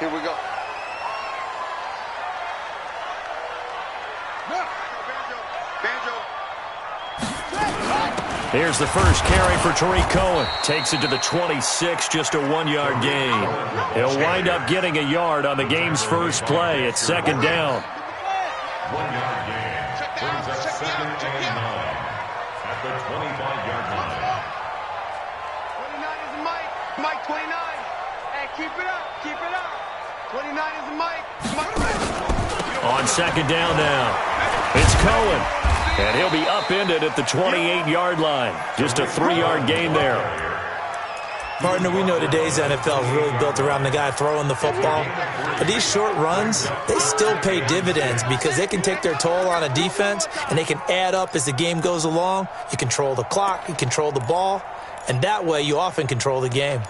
Here we go. Here's the first carry for Tariq Cohen. Takes it to the 26, just a 1-yard gain. He'll wind up getting a yard on the game's first play. It's second down. 1-yard gain. Brings up 2nd and 9 at the 25-yard line. 29 is the Mike. Mike 29. Hey, keep it up. Keep it up. 29 is the Mike. On second down now, it's Cohen. And he'll be upended at the 28-yard line. Just a 3-yard gain there. Partner, we know today's NFL is really built around the guy throwing the football. But these short runs, they still pay dividends because they can take their toll on a defense, and they can add up as the game goes along. You control the clock, you control the ball, and that way you often control the game.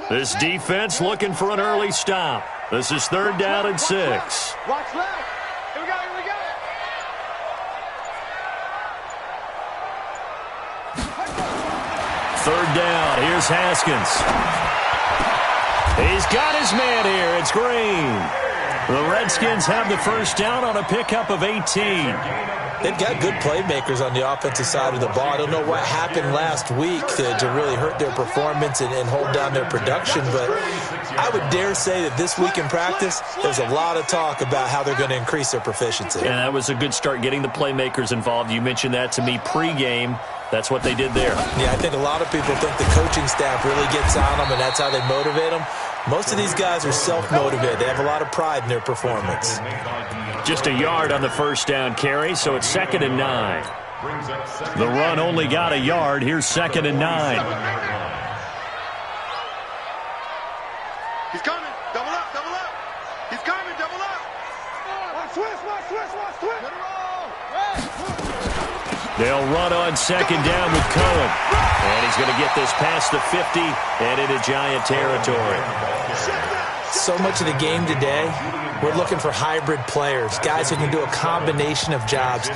This defense looking for an early stop. This is 3rd down and 6. Watch left. Here we go, here we go. Third down. Here's Haskins. He's got his man here. It's Green. The Redskins have the first down on a pickup of 18. They've got good playmakers on the offensive side of the ball. I don't know what happened last week to really hurt their performance and hold down their production, but I would dare say that this week in practice, there's a lot of talk about how they're going to increase their proficiency. And that was a good start getting the playmakers involved. You mentioned that to me pregame. That's what they did there. Yeah, I think a lot of people think the coaching staff really gets on them, and that's how they motivate them. Most of these guys are self-motivated. They have a lot of pride in their performance. Just a yard on the first down carry, so it's 2nd and 9. The run only got a yard. Here's 2nd and 9. He's coming. Double up, double up. He's coming, double up. Watch twist, watch twist, watch twist. They'll run on second down with Cohen. And he's going to get this past the 50 and into Giant territory. So much of the game today, we're looking for hybrid players, guys who can do a combination of jobs.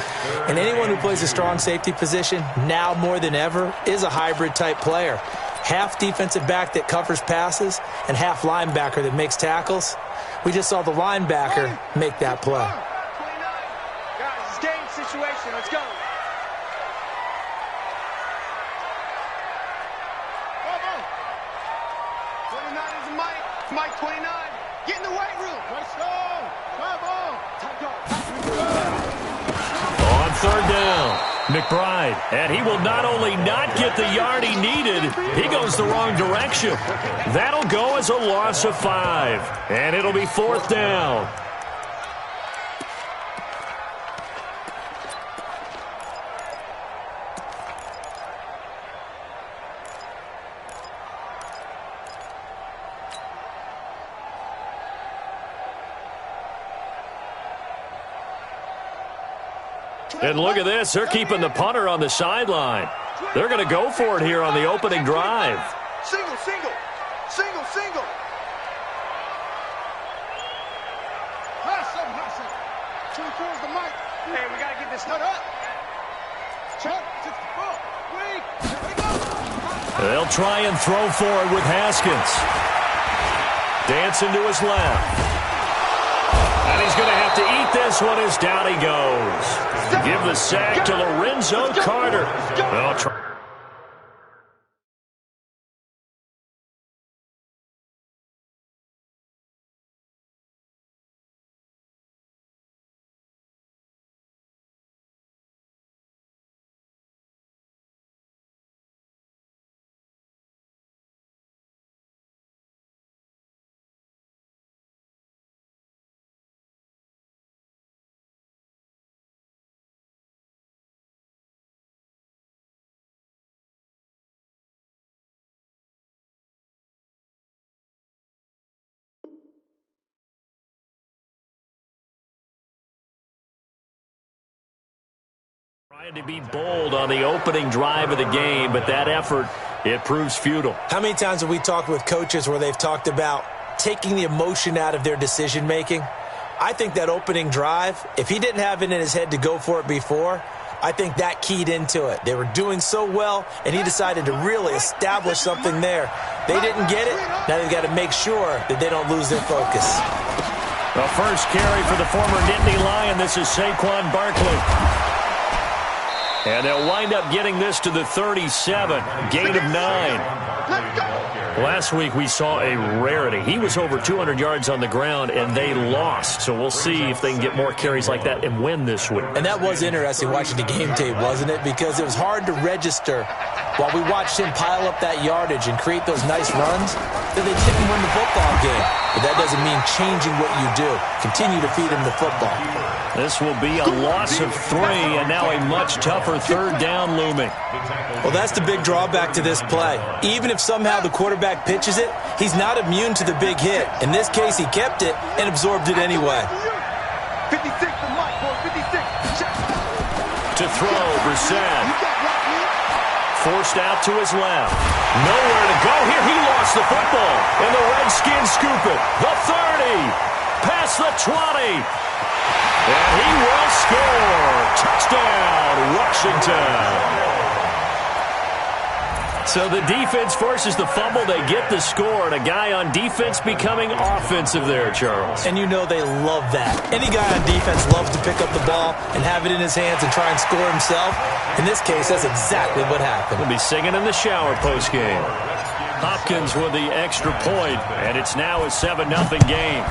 And anyone who plays a strong safety position, now more than ever, is a hybrid type player. Half defensive back that covers passes and half linebacker that makes tackles. We just saw the linebacker make that play. 29. Guys, it's game situation. Let's go. Mike 29, get in the weight room. Let's go. Come on. On third down, McBride. And he will not only not get the yard he needed, he goes the wrong direction. That'll go as a loss of 5. And it'll be 4th down. And look at this. They're keeping the punter on the sideline. They're going to go for it here on the opening drive. Single, single. Single, single. Hustle, hustle. Two towards the mic. Hey, we got to get this stuff up. Chuck, to the ball. Wait. Here we go. They'll try and throw for it with Haskins. Dancing to his left. And he's going to have to eat this one as down he goes. Give the sack to Lorenzo Carter. Well, trying to be bold on the opening drive of the game, but that effort, it proves futile. How many times have we talked with coaches where they've talked about taking the emotion out of their decision-making? I think that opening drive, if he didn't have it in his head to go for it before, I think that keyed into it. They were doing so well, and he decided to really establish something there. They didn't get it. Now they've got to make sure that they don't lose their focus. The first carry for the former Nittany Lion. This is Saquon Barkley. And they'll wind up getting this to the 37. Gain of 9. Last week we saw a rarity. He was over 200 yards on the ground, and they lost. So we'll see if they can get more carries like that and win this week. And that was interesting watching the game tape, wasn't it? Because it was hard to register while we watched him pile up that yardage and create those nice runs that they didn't win the football game. But that doesn't mean changing what you do. Continue to feed him the football. This will be a loss of 3, and now a much tougher third down looming. Well, that's the big drawback to this play. Even if somehow the quarterback pitches it, he's not immune to the big hit. In this case, he kept it and absorbed it anyway. 56, the mic, boy, 56. Check. To throw, Brissett. Forced out to his left. Nowhere to go here. He lost the football. And the Redskins scoop it. The 30. Past the 20. And he will score. Touchdown, Washington. So the defense forces the fumble. They get the score. And a guy on defense becoming offensive there, Charles. And you know they love that. Any guy on defense loves to pick up the ball and have it in his hands and try and score himself. In this case, that's exactly what happened. We'll be singing in the shower postgame. Hopkins with the extra point, and it's now a 7-0 game.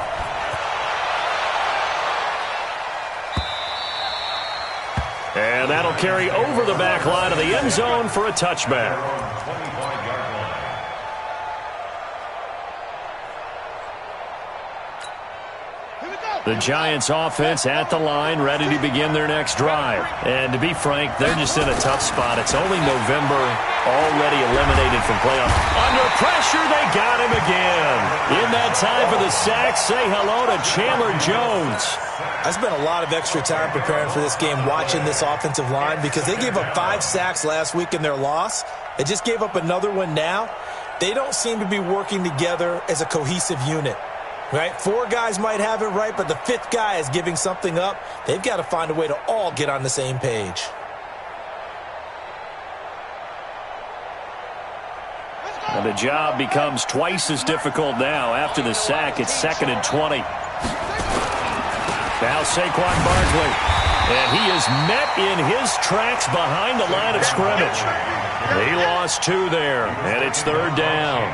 And that'll carry over the back line of the end zone for a touchback. The Giants offense at the line, ready to begin their next drive. And to be frank, they're just in a tough spot. It's only November, already eliminated from playoff. Under pressure, they got him again. In that time for the sack, say hello to Chandler Jones. I spent a lot of extra time preparing for this game, watching this offensive line, because they gave up 5 sacks last week in their loss. They just gave up another one now. They don't seem to be working together as a cohesive unit. Right? 4 guys might have it right, but the 5th guy is giving something up. They've got to find a way to all get on the same page. And the job becomes twice as difficult now. After the sack, it's 2nd and 20. Now Saquon Barkley. And he is met in his tracks behind the line of scrimmage. He lost 2 there, and it's 3rd down.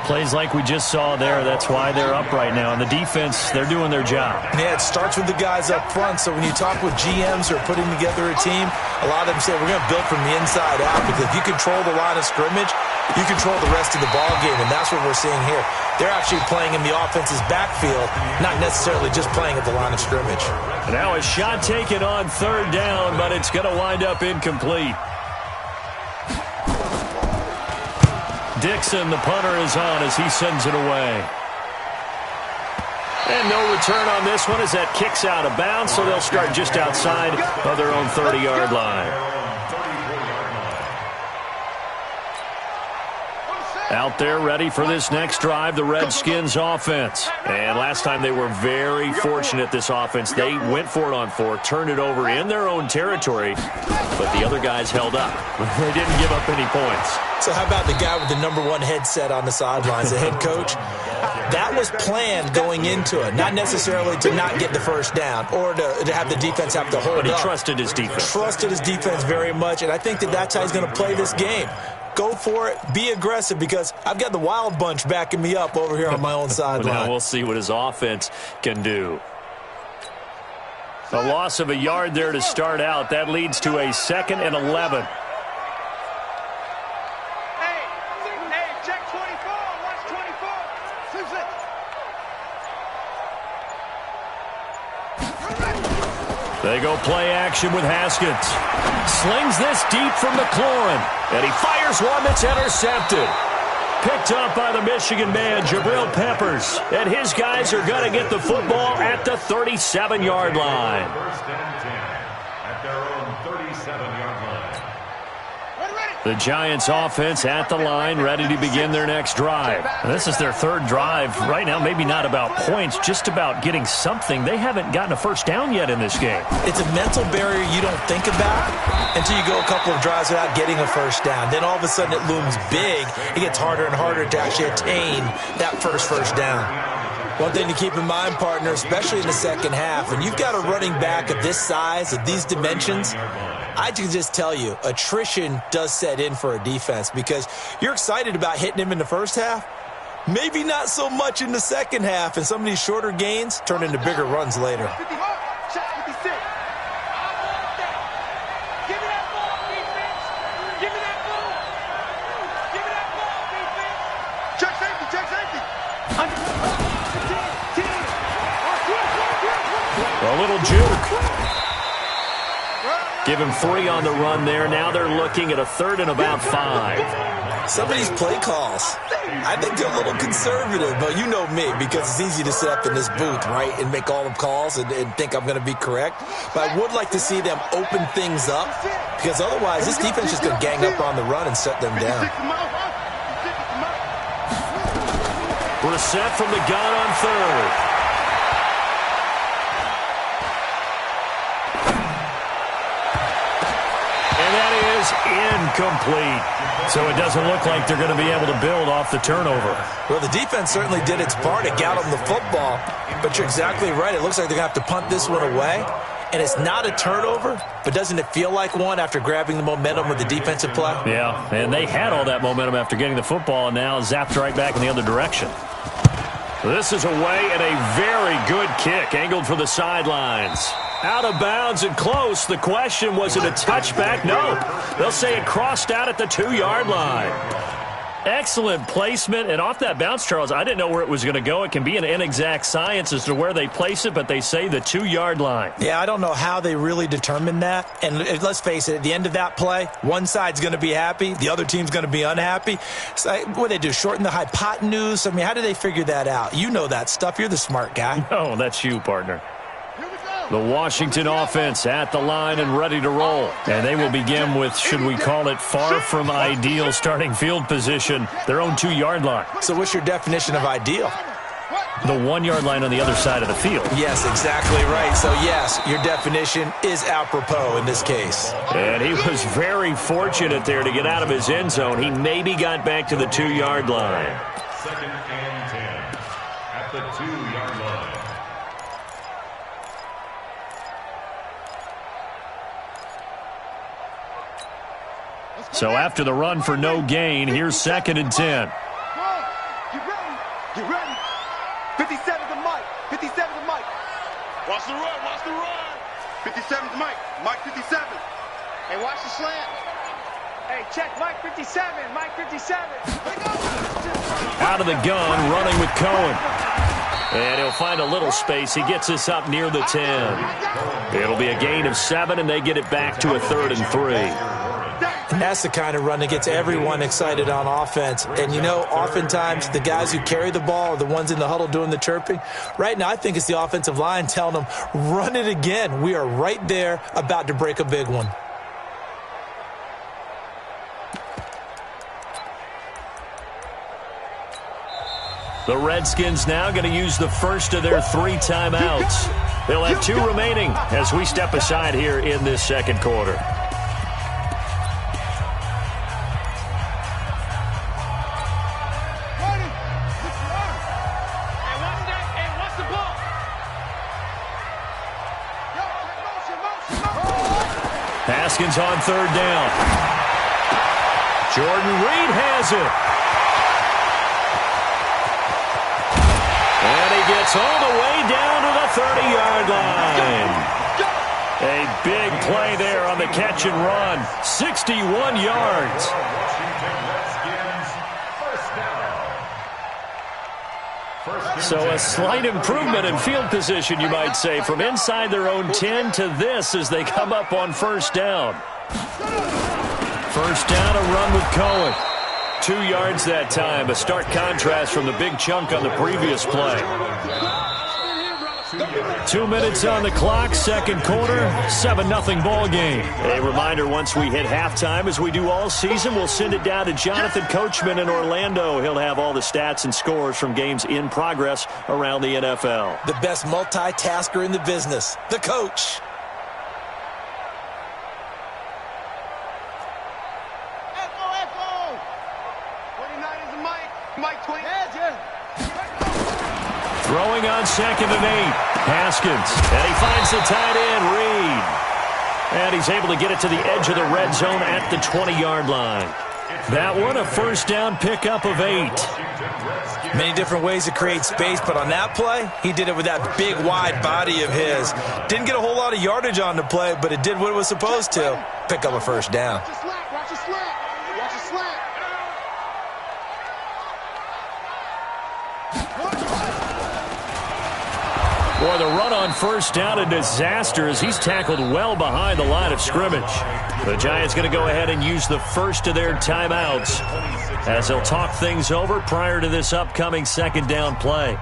Plays like we just saw there. That's why they're up right now. And the defense, they're doing their job. Yeah, it starts with the guys up front. So when you talk with GMs who are putting together a team, a lot of them say we're going to build from the inside out, because if you control the line of scrimmage, you control the rest of the ball game, and that's what we're seeing here. They're actually playing in the offense's backfield, not necessarily just playing at the line of scrimmage. Now a shot taken on 3rd down, but it's going to wind up incomplete. Dixon, the punter, is on as he sends it away. And no return on this one as that kicks out of bounds, so they'll start just outside of their own 30-yard line. Out there ready for this next drive, the Redskins offense. And last time they were very fortunate, this offense. They went for it on 4, turned it over in their own territory, but the other guys held up. They didn't give up any points. So how about the guy with the #1 headset on the sidelines, the head coach? That was planned going into it, not necessarily to not get the first down or to have the defense have to hold up. But he trusted his defense. Trusted his defense very much, and I think that that's how he's going to play this game. Go for it. Be aggressive, because I've got the Wild Bunch backing me up over here on my own sideline. Now we'll see what his offense can do. A loss of a yard there to start out. That leads to a 2nd and 11. Hey, check 24. Watch 24. They go play action with Haskins. Slings this deep from McLaurin. And he fires one that's intercepted. Picked up by the Michigan man, Jabril Peppers. And his guys are going to get the football at the 37-yard line. 1st and 10 at their own 37-yard line. Ready. The Giants offense at the line, ready to begin their next drive. And this is their third drive. Right now, maybe not about points, just about getting something. They haven't gotten a first down yet in this game. It's a mental barrier you don't think about until you go a couple of drives without getting a first down. Then all of a sudden it looms big. It gets harder and harder to actually attain that first down. One thing to keep in mind, partner, especially in the second half, when you've got a running back of this size, of these dimensions, I can just tell you, attrition does set in for a defense because you're excited about hitting him in the first half. Maybe not so much in the second half, and some of these shorter gains turn into bigger runs later. A little juke. Give him 3 on the run there. Now they're looking at a 3rd and about 5. Some of these play calls, I think they're a little conservative, but you know me, because it's easy to sit up in this booth, right, and make all the calls and think I'm going to be correct. But I would like to see them open things up, because otherwise this defense is going to gang up on the run and shut them down. Brissett from the gun on 3rd. Incomplete. So it doesn't look like they're going to be able to build off the turnover. Well, the defense certainly did its part to get them the football, but you're exactly right. It looks like they're going to have to punt this one away, and it's not a turnover, but doesn't it feel like one after grabbing the momentum with the defensive play? Yeah, and they had all that momentum after getting the football and now zapped right back in the other direction. This is away and a very good kick, angled for the sidelines. Out of bounds and close. The question, was it a touchback? No. They'll say it crossed out at the 2-yard line. Excellent placement. And off that bounce, Charles, I didn't know where it was going to go. It can be an inexact science as to where they place it, but they say the 2-yard line. Yeah, I don't know how they really determined that. And let's face it, at the end of that play, one side's going to be happy, the other team's going to be unhappy. So, what do they do, shorten the hypotenuse? I mean, how do they figure that out? You know that stuff. You're the smart guy. Oh, that's you, partner. The Washington offense at the line and ready to roll. And they will begin with, should we call it, far from ideal starting field position, their own 2-yard line. So what's your definition of ideal? The 1-yard line on the other side of the field. Yes, exactly right. So, yes, your definition is apropos in this case. And he was very fortunate there to get out of his end zone. He maybe got back to the 2-yard line. 2nd and 10 at the 2-yard line. So after the run for no gain, here's 2nd and 10. You ready? You ready? 57 to Mike. 57 to Mike. Watch the run. Watch the run. 57 to Mike. Mike 57. Hey, watch the slant. Hey, check Mike 57. Mike 57. Out of the gun, running with Cohen. And he'll find a little space. He gets us up near the 10. It'll be a gain of 7, and they get it back to a 3rd and 3. And that's the kind of run that gets everyone excited on offense. And, you know, oftentimes the guys who carry the ball are the ones in the huddle doing the chirping. Right now, I think it's the offensive line telling them, run it again. We are right there about to break a big one. The Redskins now going to use the first of their 3 timeouts. They'll have 2 remaining as we step aside here in this second quarter. Haskins on 3rd down. Jordan Reed has it. And he gets all the way down to the 30-yard line. A big play there on the catch and run. 61 yards. So a slight improvement in field position, you might say, from inside their own 10 to this as they come up on 1st down. 1st down, a run with Cohen. 2 yards that time, a stark contrast from the big chunk on the previous play. 2 minutes on the clock, second quarter, 7-0 ball game. A reminder, once we hit halftime, as we do all season, we'll send it down to Jonathan Coachman in Orlando. He'll have all the stats and scores from games in progress around the NFL. The best multitasker in the business, the coach. Echo. 29 is the mic. Mike 20. Throwing on 2nd and 8. Haskins. And he finds the tight end, Reed. And he's able to get it to the edge of the red zone at the 20-yard line. That one, a first down pickup of 8. Many different ways to create space, but on that play, he did it with that big, wide body of his. Didn't get a whole lot of yardage on the play, but it did what it was supposed to. Pick up a first down. Watch the slant. Boy, the run on first down, a disaster as he's tackled well behind the line of scrimmage. The Giants going to go ahead and use the first of their timeouts as they'll talk things over prior to this upcoming second down play.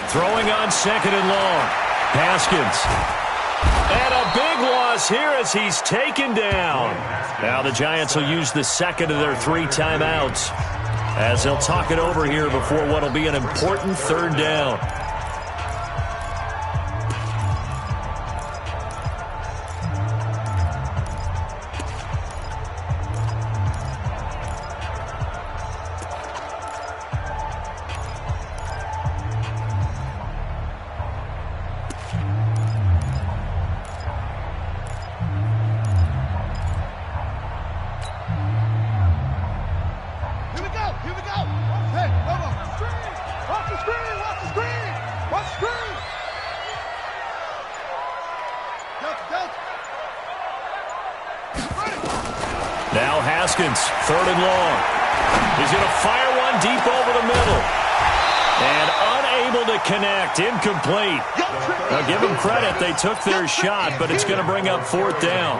Throwing on 2nd and long. Haskins. And a big loss here as he's taken down. Now the Giants will use the second of their 3 timeouts as they'll talk it over here before what will be an important third down. Now Haskins, 3rd and long. He's going to fire one deep over the middle. And unable to connect, incomplete. Now give them credit, they took their shot, but it's going to bring up 4th down.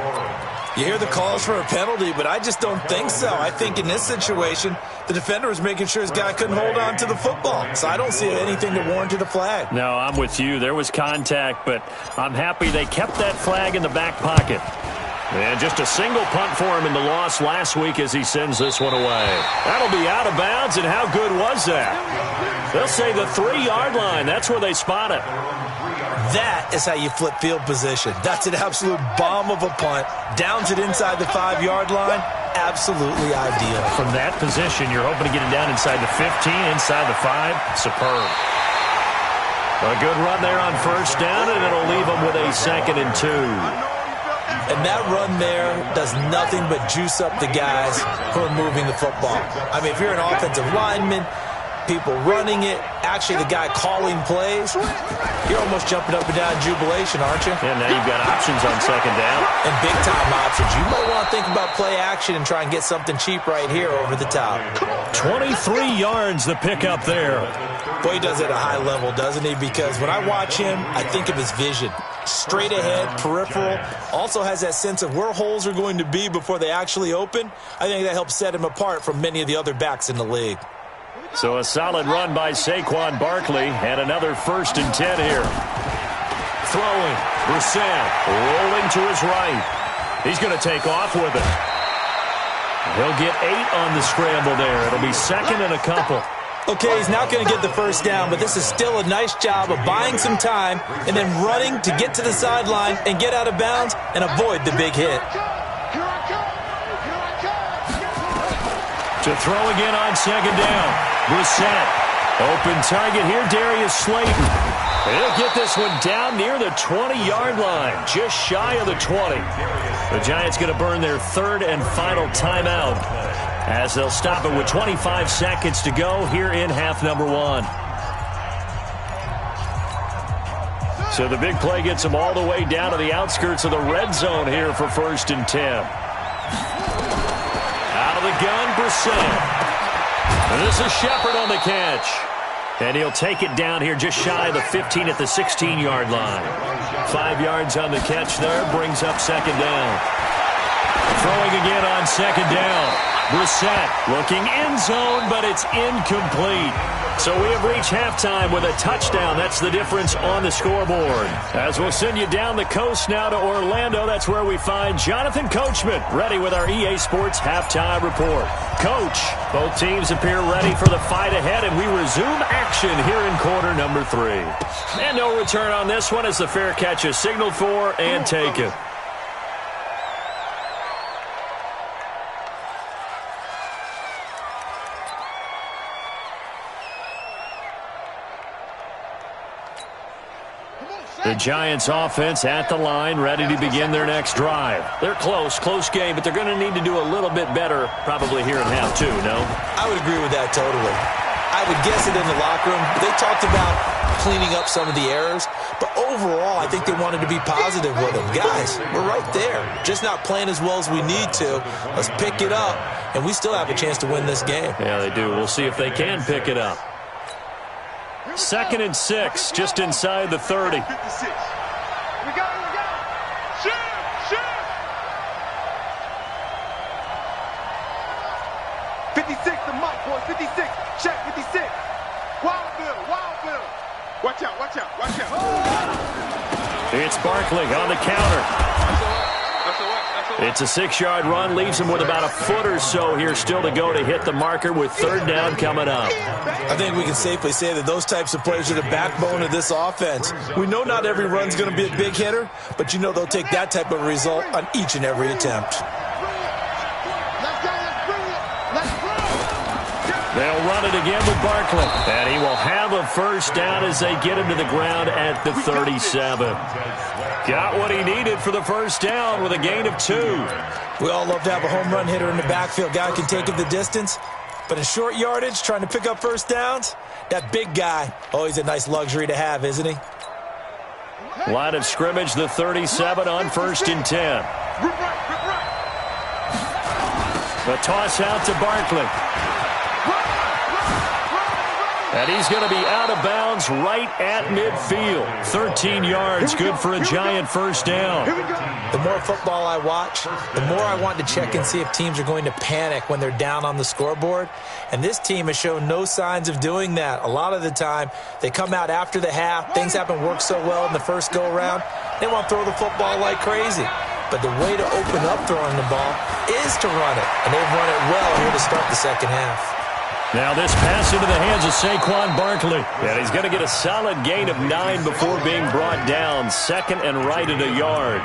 You hear the calls for a penalty, but I just don't think so. I think in this situation, the defender was making sure his guy couldn't hold on to the football. So I don't see anything that warranted a flag. No, I'm with you. There was contact, but I'm happy they kept that flag in the back pocket. And just a single punt for him in the loss last week as he sends this one away. That'll be out of bounds, and how good was that? They'll say the 3-yard line. That's where they spot it. That is how you flip field position. That's an absolute bomb of a punt. Downs it inside the 5-yard line. Absolutely ideal. From that position, you're hoping to get it down inside the 15, inside the 5. Superb. A good run there on first down, and it'll leave them with a 2nd and 2. And that run there does nothing but juice up the guys who are moving the football. I mean, if you're an offensive lineman, people running it, actually the guy calling plays, you're almost jumping up and down in jubilation, aren't you? And now you've got options on 2nd down. And big-time options. You might want to think about play action and try and get something cheap right here over the top. 23 yards the pickup there. Boy, he does it at a high level, doesn't he? Because when I watch him, I think of his vision. Straight ahead, peripheral. Also has that sense of where holes are going to be before they actually open. I think that helps set him apart from many of the other backs in the league. So a solid run by Saquon Barkley, and another 1st and 10 here. Throwing, Brissett rolling to his right. He's going to take off with it. He'll get 8 on the scramble there. It'll be 2nd and a couple. Okay, he's not going to get the first down, but this is still a nice job of buying some time and then running to get to the sideline and get out of bounds and avoid the big hit. To throw again on 2nd down. Brissett. Open target here, Darius Slayton. He'll get this one down near the 20-yard line, just shy of the 20. The Giants going to burn their 3rd and final timeout as they'll stop it with 25 seconds to go here in half number 1. So the big play gets them all the way down to the outskirts of the red zone here for 1st and 10. Out of the gun, Brissett. And this is Shepard on the catch. And he'll take it down here just shy of the 15 at the 16-yard line. 5 yards on the catch there, brings up 2nd down. Throwing again on 2nd down. Brissett looking end zone, but it's incomplete. So we have reached halftime with a touchdown. That's the difference on the scoreboard. As we'll send you down the coast now to Orlando, that's where we find Jonathan Coachman ready with our EA Sports halftime report. Coach, both teams appear ready for the fight ahead, and we resume action here in quarter number 3. And no return on this one as the fair catch is signaled for and taken. The Giants offense at the line, ready to begin their next drive. They're close game, but they're going to need to do a little bit better probably here in half 2, no? I would agree with that totally. I would guess it in the locker room. They talked about cleaning up some of the errors, but overall I think they wanted to be positive with them. Guys, we're right there. Just not playing as well as we need to. Let's pick it up, and we still have a chance to win this game. Yeah, they do. We'll see if they can pick it up. 2nd and 6, just inside the 30. 56. We got it. Shoot. 56, the mic, boys. 56. Check, 56. Wild Bill. Watch out. It's Barkley on the counter. It's a 6-yard run, leaves him with about a foot or so here still to go to hit the marker with 3rd down coming up. I think we can safely say that those types of plays are the backbone of this offense. We know not every run's going to be a big hitter, but you know they'll take that type of result on each and every attempt. They'll run it again with Barkley. And he will have a 1st down as they get him to the ground at the 37. Got what he needed for the 1st down with a gain of 2. We all love to have a home run hitter in the backfield. Guy can take it the distance. But in short yardage, trying to pick up 1st downs, that big guy, always a nice luxury to have, isn't he? Line of scrimmage, the 37 on 1st and 10. The toss out to Barkley. And he's going to be out of bounds right at midfield. 13 yards, good for a Giant 1st down. The more football I watch, the more I want to check and see if teams are going to panic when they're down on the scoreboard. And this team has shown no signs of doing that. A lot of the time, they come out after the half. Things haven't worked so well in the first go-around. They want to throw the football like crazy. But the way to open up throwing the ball is to run it. And they've run it well here to start the second half. Now this pass into the hands of Saquon Barkley. And he's going to get a solid gain of 9 before being brought down. 2nd and right at a yard.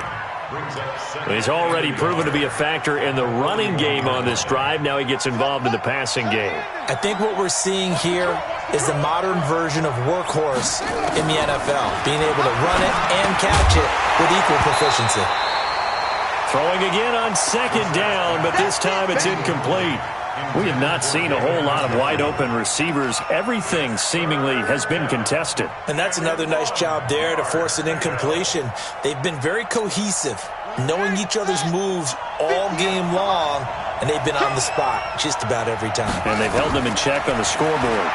He's already proven to be a factor in the running game on this drive. Now he gets involved in the passing game. I think what we're seeing here is the modern version of workhorse in the NFL. Being able to run it and catch it with equal proficiency. Throwing again on 2nd down, but this time it's incomplete. We have not seen a whole lot of wide-open receivers. Everything seemingly has been contested. And that's another nice job there to force an incompletion. They've been very cohesive, knowing each other's moves all game long, and they've been on the spot just about every time. And they've held them in check on the scoreboard.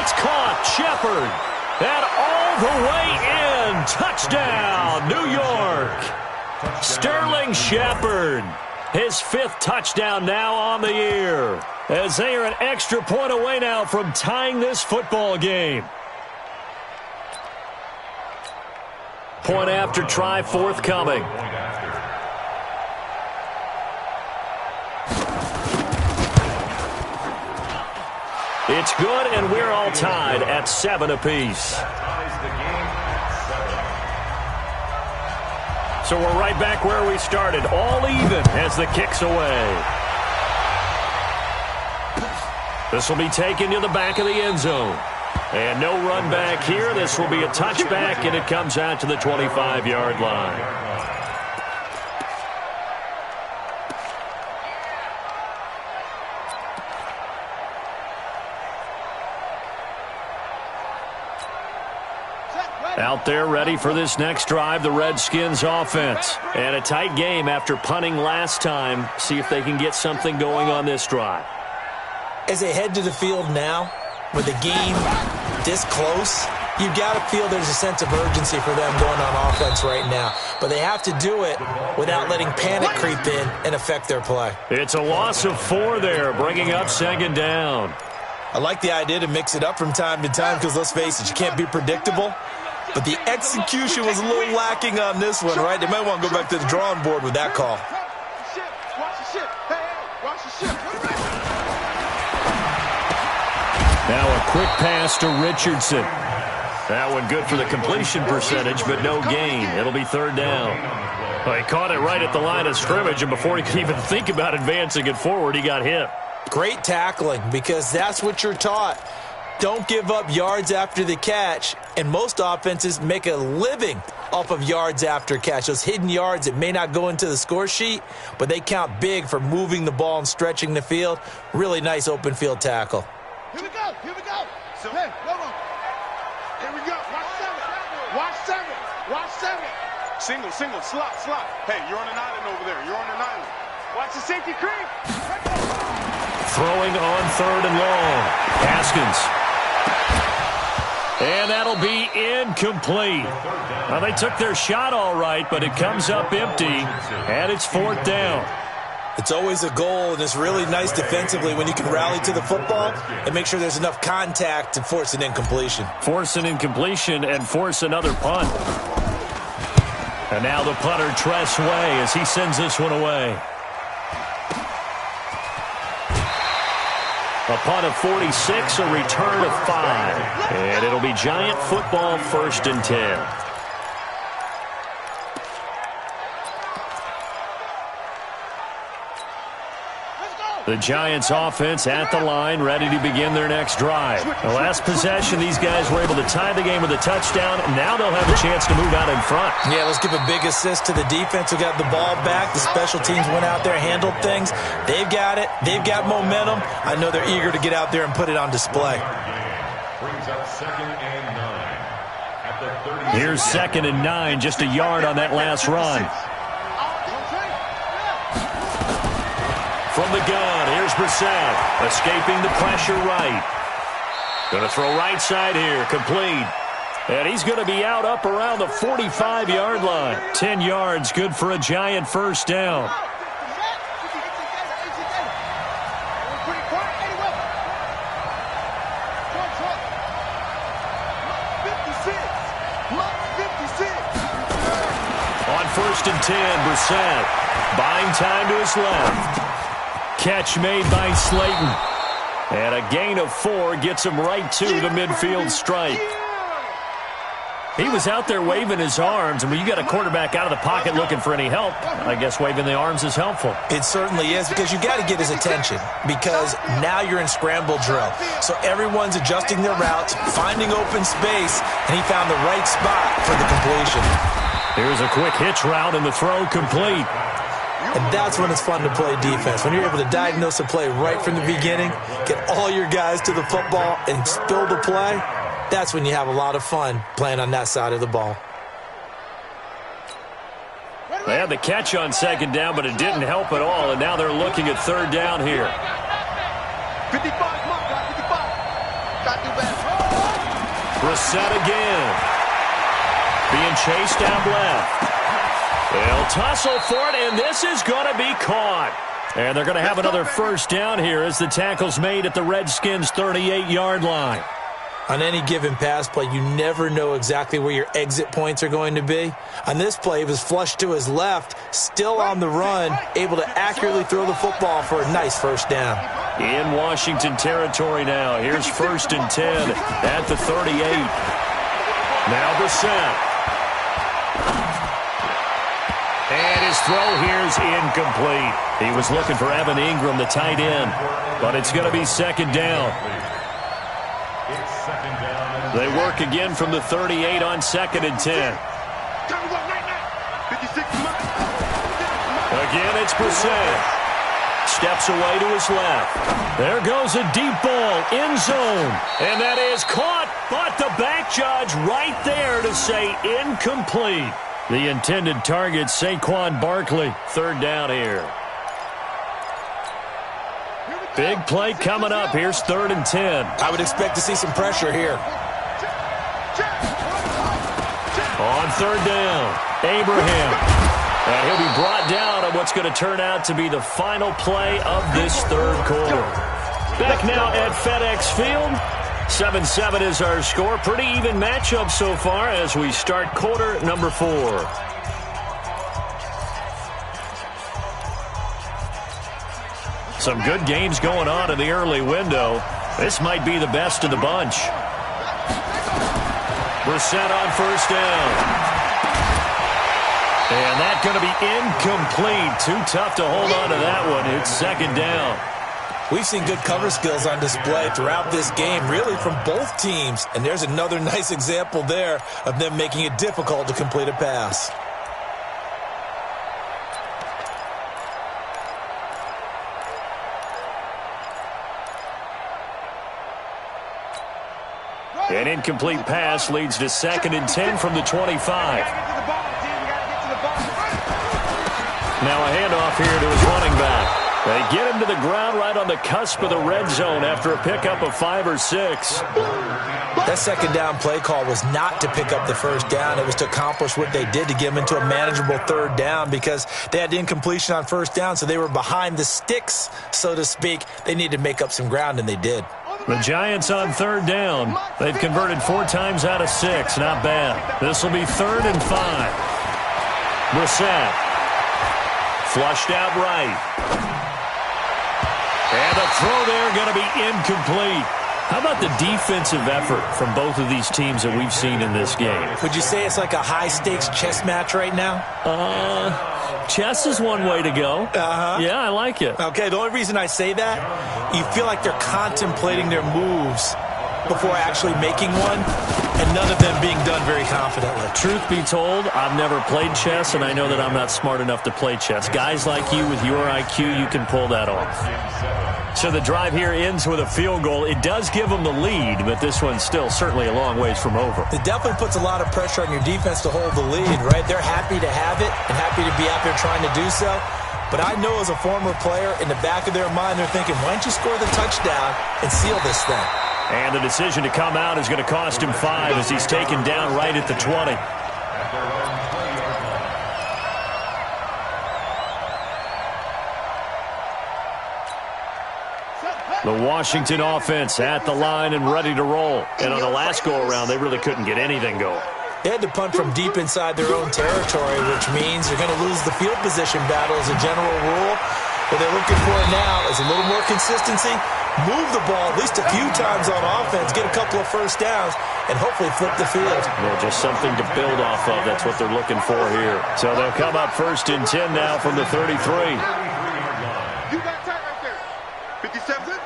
It's caught. Shepard. And all the way in. Touchdown, New York. Sterling Shepard. His 5th touchdown now on the year, as they are an extra point away now from tying this football game. Point after try forthcoming. It's good, and we're all tied at 7 apiece. So we're right back where we started, all even as the kick's away. This will be taken to the back of the end zone. And no run back here. This will be a touchback, and it comes out to the 25-yard line. Out there ready for this next drive, the Redskins offense. And a tight game after punting last time. See if they can get something going on this drive. As they head to the field now, with the game this close, you've got to feel there's a sense of urgency for them going on offense right now. But they have to do it without letting panic creep in and affect their play. It's a loss of 4 there, bringing up second down. I like the idea to mix it up from time to time because, let's face it, you can't be predictable. But the execution was a little lacking on this one, right? They might want to go back to the drawing board with that call. Now a quick pass to Richardson. That one good for the completion percentage, but no gain. It'll be third down. Well, he caught it right at the line of scrimmage, and before he could even think about advancing it forward, he got hit. Great tackling, because that's what you're taught. Don't give up yards after the catch, and most offenses make a living off of yards after catch. Those hidden yards that may not go into the score sheet, but they count big for moving the ball and stretching the field. Really nice open field tackle. Here we go, here we go. So, hey, hold on. Here we go. Watch 7. Watch 7. Single, slot. Hey, you're on an island over there. You're on an island. Watch the safety creep. Throwing on third and long. Haskins. And that'll be incomplete. Well, they took their shot all right, but it comes up empty, and it's fourth down. It's always a goal, and it's really nice defensively when you can rally to the football and make sure there's enough contact to force an incompletion. Force an incompletion and force another punt. And now the punter, Tress Way, as he sends this one away. A punt of 46, a return of 5. And it'll be Giant football, 1st and 10. The Giants offense at the line, ready to begin their next drive. The last possession, these guys were able to tie the game with a touchdown. Now they'll have a chance to move out in front. Yeah, let's give a big assist to the defense who got the ball back. The special teams went out there, handled things. They've got it. They've got momentum. I know they're eager to get out there and put it on display. Brings up 2nd and 9 at the 30. Here's 2nd and 9, just a yard on that last run. From the gun, here's Brissett, escaping the pressure right. Going to throw right side here, complete. And he's going to be out up around the 45-yard line. 10 yards, good for a Giant first down. On 1st and 10, Brissett buying time to his left. Catch made by Slayton. And a gain of 4 gets him right to the midfield stripe. He was out there waving his arms, and when you got a quarterback out of the pocket looking for any help, I guess waving the arms is helpful. It certainly is, because you got to get his attention, because now you're in scramble drill. So everyone's adjusting their routes, finding open space, and he found the right spot for the completion. Here's a quick hitch route, and the throw complete. And that's when it's fun to play defense. When you're able to diagnose a play right from the beginning, get all your guys to the football, and spill the play, that's when you have a lot of fun playing on that side of the ball. They had the catch on 2nd down, but it didn't help at all, and now they're looking at 3rd down here. 55, come on, guys, 55. Got to do better. Brissett again. Being chased down left. They'll tussle for it, and this is going to be caught. And they're going to have another first down here as the tackle's made at the Redskins' 38-yard line. On any given pass play, you never know exactly where your exit points are going to be. On this play, it was flushed to his left, still on the run, able to accurately throw the football for a nice first down. In Washington territory now. Here's 1st and 10 at the 38. Now Brissett. And his throw here's incomplete. He was looking for Evan Ingram, the tight end, but it's going to be 2nd down. They work again from the 38 on 2nd and 10. Again, it's Brissett. Steps away to his left. There goes a deep ball, end zone. And that is caught But the back judge right there to say incomplete. The intended target, Saquon Barkley. Third down here. Big play coming up. Here's 3rd and 10. I would expect to see some pressure here. On 3rd down, Abraham. And he'll be brought down on what's going to turn out to be the final play of this 3rd quarter. Back now at FedEx Field. 7-7 is our score. Pretty even matchup so far as we start quarter number 4. Some good games going on in the early window. This might be the best of the bunch. Brissett on 1st down. And that's going to be incomplete. Too tough to hold on to that one. It's 2nd down. We've seen good cover skills on display throughout this game, really from both teams. And there's another nice example there of them making it difficult to complete a pass. An incomplete pass leads to 2nd and 10 from the 25. Now a handoff here to his running back. They get him to the ground right on the cusp of the red zone after a pickup of 5 or 6. That 2nd down play call was not to pick up the 1st down. It was to accomplish what they did to get them into a manageable 3rd down because they had the incompletion on 1st down, so they were behind the sticks, so to speak. They needed to make up some ground, and they did. The Giants on 3rd down. They've converted 4 times out of 6. Not bad. This will be 3rd and 5. Brissett. Flushed out right. And the throw there going to be incomplete. How about the defensive effort from both of these teams that we've seen in this game? Would you say it's like a high-stakes chess match right now? Chess is one way to go. Yeah, I like it. Okay, the only reason I say that, you feel like they're contemplating their moves before actually making one, and none of them being done very confidently. Truth be told, I've never played chess, and I know that I'm not smart enough to play chess. Guys like you with your IQ, you can pull that off. So the drive here ends with a field goal. It does give them the lead, but this one's still certainly a long ways from over. It definitely puts a lot of pressure on your defense to hold the lead, right? They're happy to have it and happy to be out there trying to do so. But I know as a former player, in the back of their mind, they're thinking, why don't you score the touchdown and seal this thing? And the decision to come out is going to cost him 5 as he's taken down right at the 20. The Washington offense at the line and ready to roll. And on the last go-around, they really couldn't get anything going. They had to punt from deep inside their own territory, which means they're going to lose the field position battle as a general rule. What they're looking for now is a little more consistency, move the ball at least a few times on offense, get a couple of 1st downs, and hopefully flip the field. Yeah, just something to build off of. That's what they're looking for here. So they'll come up 1st and 10 now from the 33. You got tight right there. 57.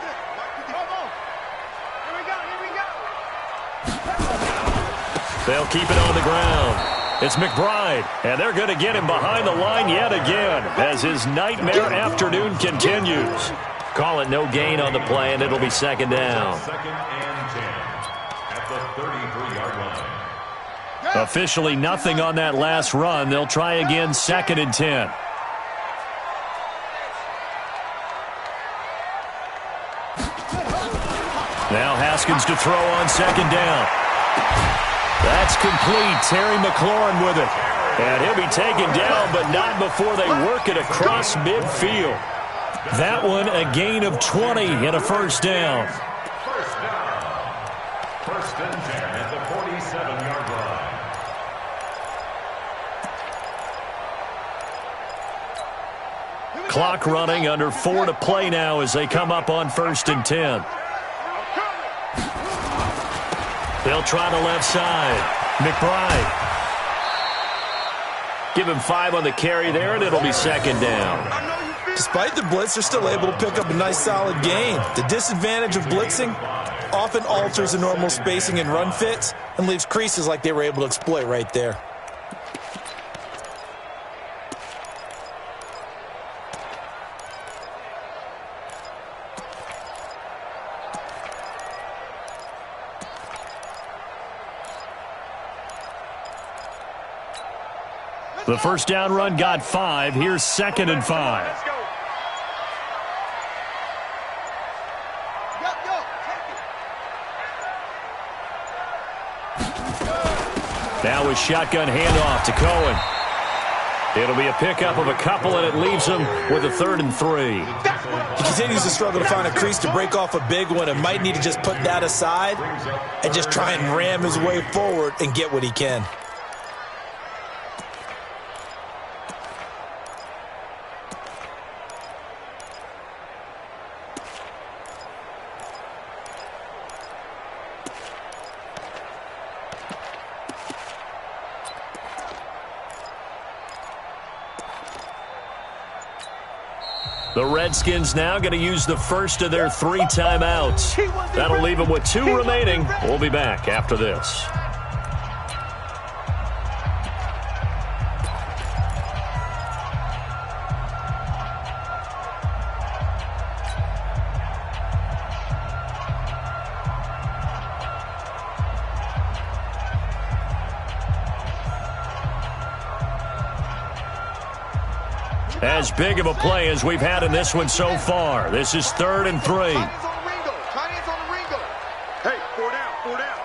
They'll keep it on the ground. It's McBride, and they're going to get him behind the line yet again as his nightmare afternoon continues. Call it no gain on the play, and it'll be 2nd down. 2nd and 10 at the 33-yard line. Officially nothing on that last run. They'll try again 2nd and 10. Now Haskins to throw on 2nd down. That's complete. Terry McLaurin with it. And he'll be taken down, but not before they work it across midfield. That one a gain of 20 and a 1st down. 1st and 10 at the 47-yard line. Clock running, under 4 to play now as they come up on 1st and 10. They'll try the left side. McBride. Give him 5 on the carry there, and it'll be 2nd down. Despite the blitz, they're still able to pick up a nice, solid gain. The disadvantage of blitzing often alters the normal spacing and run fits and leaves creases like they were able to exploit right there. The first down run got 5. Here's 2nd and 5. Let's go. Now a shotgun handoff to Cohen. It'll be a pickup of a couple, and it leaves him with a 3rd and 3. He continues to struggle to find a crease to break off a big one and might need to just put that aside and just try and ram his way forward and get what he can. The Redskins now going to use the first of their 3 timeouts. That'll leave them with 2 remaining. We'll be back after this. As big of a play as we've had in this one so far. This is 3rd and 3. Hey, 4 down, 4 down.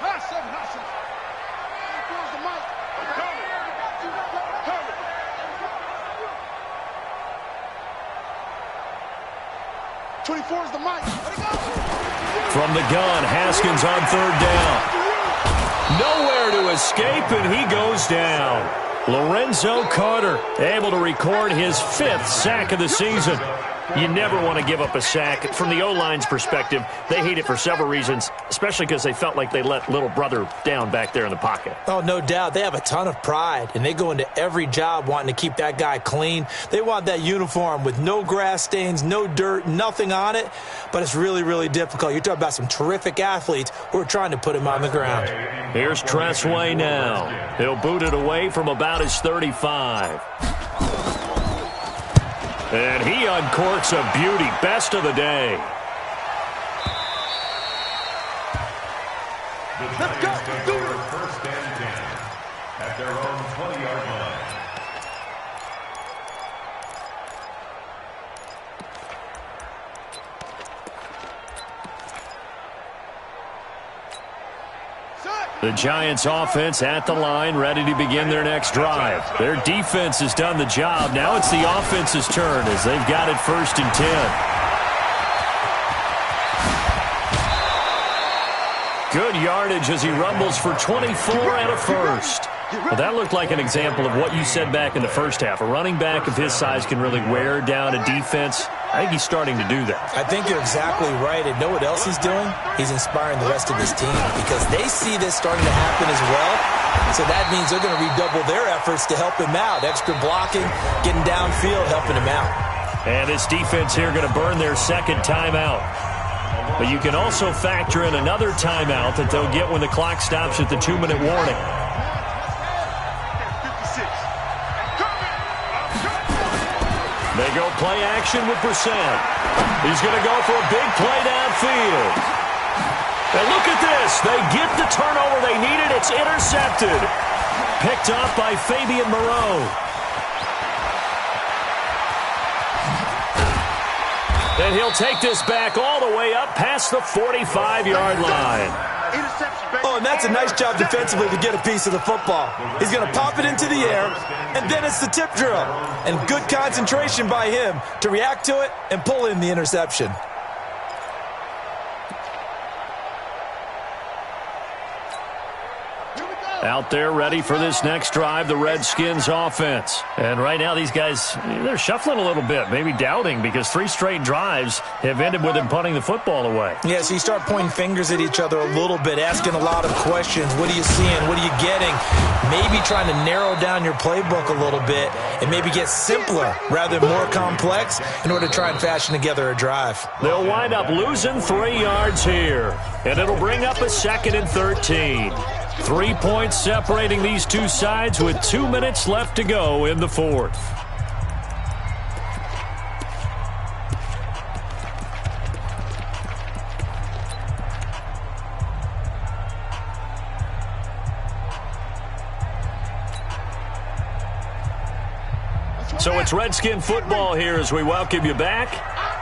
Hustle. Where's the mic? I'm coming. Coming. '24 is the mic. Let it go. From the gun, Haskins on 3rd down. Nowhere to escape, and he goes down. Lorenzo Carter able to record his 5th sack of the season. You never want to give up a sack. From the O-line's perspective, they hate it for several reasons, especially because they felt like they let little brother down back there in the pocket. Oh, no doubt. They have a ton of pride, and they go into every job wanting to keep that guy clean. They want that uniform with no grass stains, no dirt, nothing on it, but it's really, really difficult. You're talking about some terrific athletes who are trying to put him on the ground. Here's Tressway now. He'll boot it away from about his 35. And he uncorks a beauty. Best of the day. Let's go. First and 10 at their own 20-yard line. The Giants offense at the line, ready to begin their next drive. Their defense has done the job. Now it's the offense's turn as they've got it 1st and 10. Good yardage as he rumbles for 24 and a first. Well, that looked like an example of what you said back in the first half. A running back of his size can really wear down a defense. I think he's starting to do that. I think you're exactly right. And know what else he's doing? He's inspiring the rest of his team because they see this starting to happen as well. So that means they're going to redouble their efforts to help him out. Extra blocking, getting downfield, helping him out. And this defense here going to burn their 2nd timeout. But you can also factor in another timeout that they'll get when the clock stops at the 2-minute warning. They go play action with Brissett. He's going to go for a big play downfield. And look at this. They get the turnover they needed. It's intercepted. Picked up by Fabian Moreau. And he'll take this back all the way up past the 45-yard line. Oh, and that's a nice job defensively to get a piece of the football. He's going to pop it into the air, and then it's the tip drill. And good concentration by him to react to it and pull in the interception. Out there ready for this next drive, the Redskins offense. And right now these guys, they're shuffling a little bit, maybe doubting because 3 straight drives have ended with them punting the football away. Yeah, so you start pointing fingers at each other a little bit, asking a lot of questions. What are you seeing? What are you getting? Maybe trying to narrow down your playbook a little bit and maybe get simpler rather than more complex in order to try and fashion together a drive. They'll wind up losing 3 yards here, and it'll bring up a 2nd and 13. 3 points separating these two sides with 2 minutes left to go in the 4th. So it's Redskin football here as we welcome you back.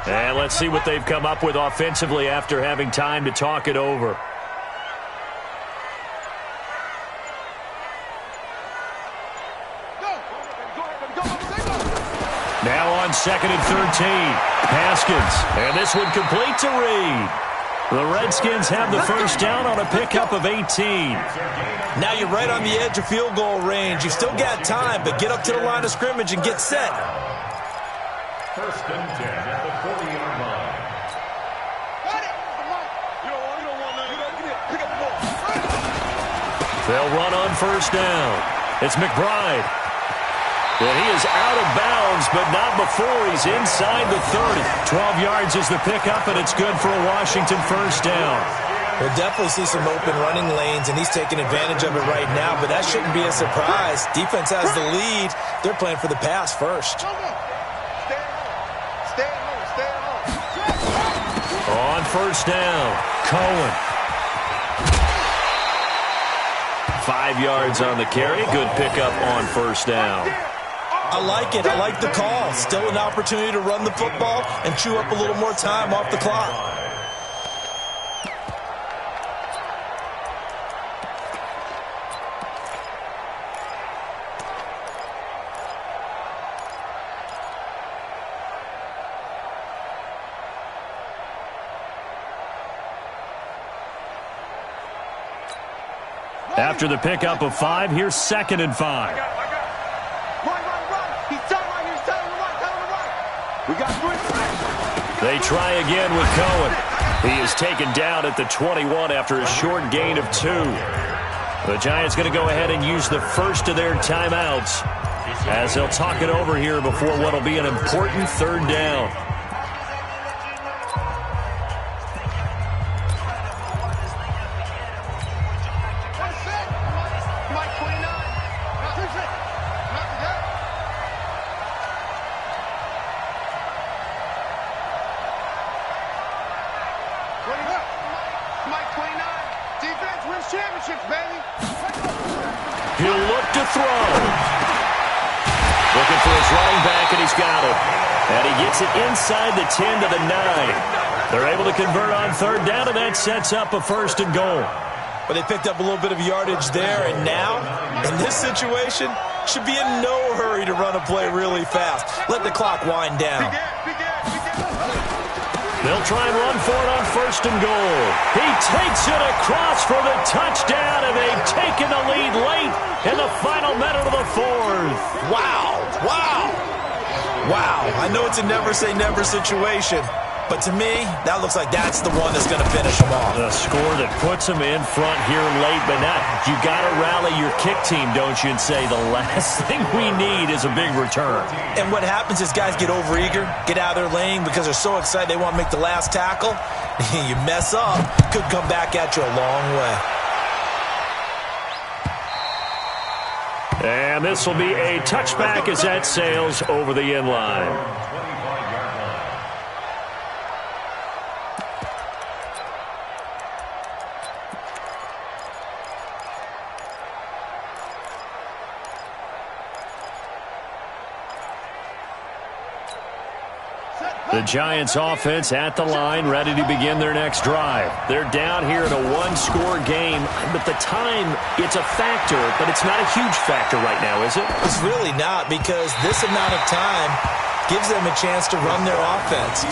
And let's see what they've come up with offensively after having time to talk it over. Now on 2nd and 13. Haskins. And this one complete to Reed. The Redskins have the first down on a pickup of 18. Now you're right on the edge of field goal range. You've still got time, but get up to the line of scrimmage and get set. First and 10 at the 40-yard line. They'll run on first down. It's McBride. And he is out of bounds, but not before he's inside the 30. 12 yards is the pickup, and it's good for a Washington first down. We'll definitely see some open running lanes, and he's taking advantage of it right now, but that shouldn't be a surprise. Defense has the lead. They're playing for the pass first. On first down, Cohen. 5 yards on the carry. Good pickup on first down. I like it. I like the call. Still an opportunity to run the football and chew up a little more time off the clock. After the pickup of 5, here's 2nd and 5. They try again with Cohen. He is taken down at the 21 after a short gain of 2. The Giants going to go ahead and use the first of their timeouts as they'll talk it over here before what will be an important third down. He'll look to throw. Looking for his running back, and he's got it. And he gets it inside the 10 to the 9. They're able to convert on third down, and that sets up a first and goal. But they picked up a little bit of yardage there, and now, in this situation, should be in no hurry to run a play really fast. Let the clock wind down. They'll try and run for it on first and goal. He takes it across for the touchdown, and they've taken the lead late in the final minute of the fourth. Wow, wow, wow. I know it's a never-say-never situation, but to me, that looks like that's the one that's going to finish them off. The score that puts them in front here late, but not. You got to rally your kick team, don't you, and say the last thing we need is a big return. And what happens is guys get overeager, get out of their lane because they're so excited they want to make the last tackle. You mess up, could come back at you a long way. And this will be a touchback as that sails over the end line. The Giants offense at the line, ready to begin their next drive. They're down here in a one-score game, but the time, it's a factor, but it's not a huge factor right now, is it? It's really not, because this amount of time gives them a chance to run their offense.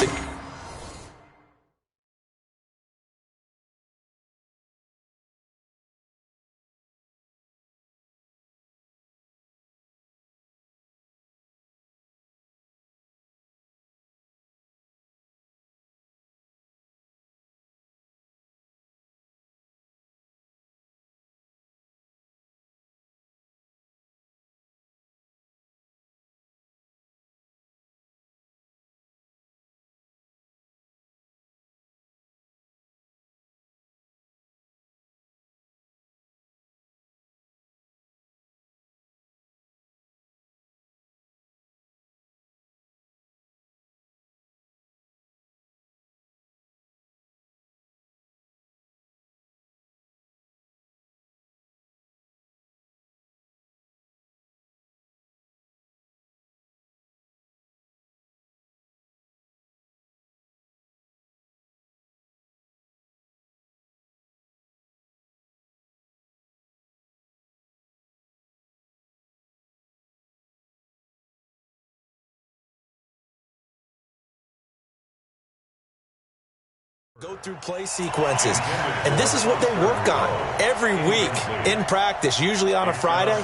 Go through play sequences, and this is what they work on every week in practice, usually on a Friday.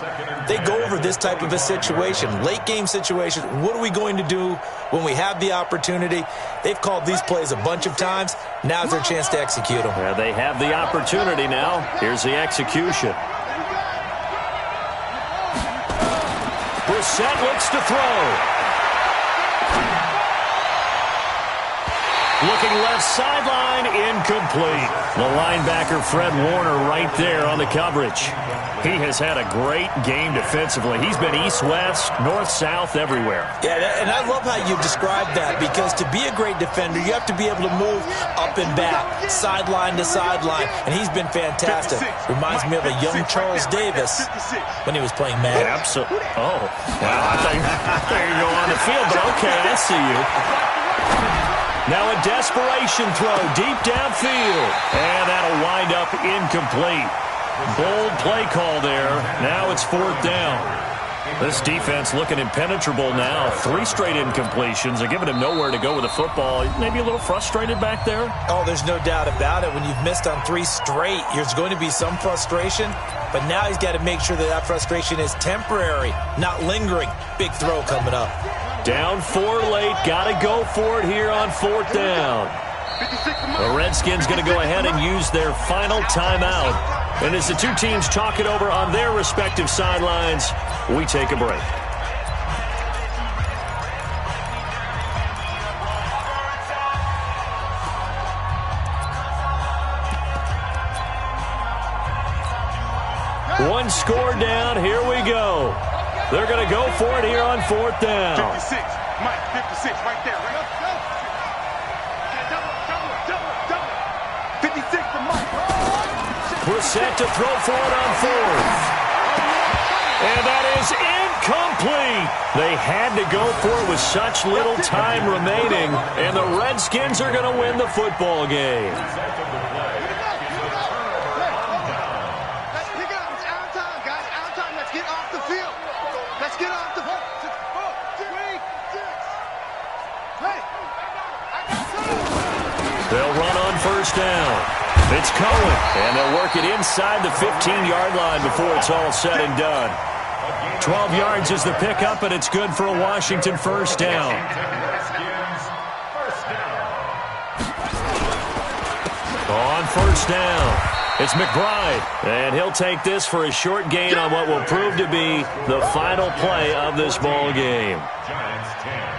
They go over this type of a situation, late game situation. What are we going to do when we have the opportunity? They've called these plays a bunch of times. Now's their chance to execute them. Yeah, they have the opportunity now. Here's the execution. Brissett looks to throw. Looking left sideline, incomplete. The linebacker, Fred Warner, right there on the coverage. He has had a great game defensively. He's been east-west, north-south, everywhere. Yeah, and I love how you described that, because to be a great defender, you have to be able to move up and back, sideline to sideline, and he's been fantastic. Reminds me of a young Charles Davis when he was playing Madden. Absolutely. Oh, well, I thought you go on the field, but okay, I see you. Now a desperation throw deep downfield. And that'll wind up incomplete. Bold play call there. Now it's 4th down. This defense looking impenetrable now. 3 straight incompletions. They're giving him nowhere to go with the football. Maybe a little frustrated back there? Oh, there's no doubt about it. When you've missed on 3 straight, there's going to be some frustration. But now he's got to make sure that that frustration is temporary, not lingering. Big throw coming up. Down 4 late. Got to go for it here on 4th down. The Redskins going to go ahead and use their final timeout. And as the two teams talk it over on their respective sidelines, we take a break. One score down. Here we go. They're going to go for it here on 4th down. 56, Mike, 56, right there. Right? 56 to Mike. Brissett to throw for it on 4th. And that is incomplete. They had to go for it with such little time remaining, and the Redskins are going to win the football game. They'll run on 1st down. It's Cohen, and they'll work it inside the 15-yard line before it's all said and done. 12 yards is the pickup, and it's good for a Washington 1st down. On 1st down, it's McBride, and he'll take this for a short gain on what will prove to be the final play of this ball game. Giants 10.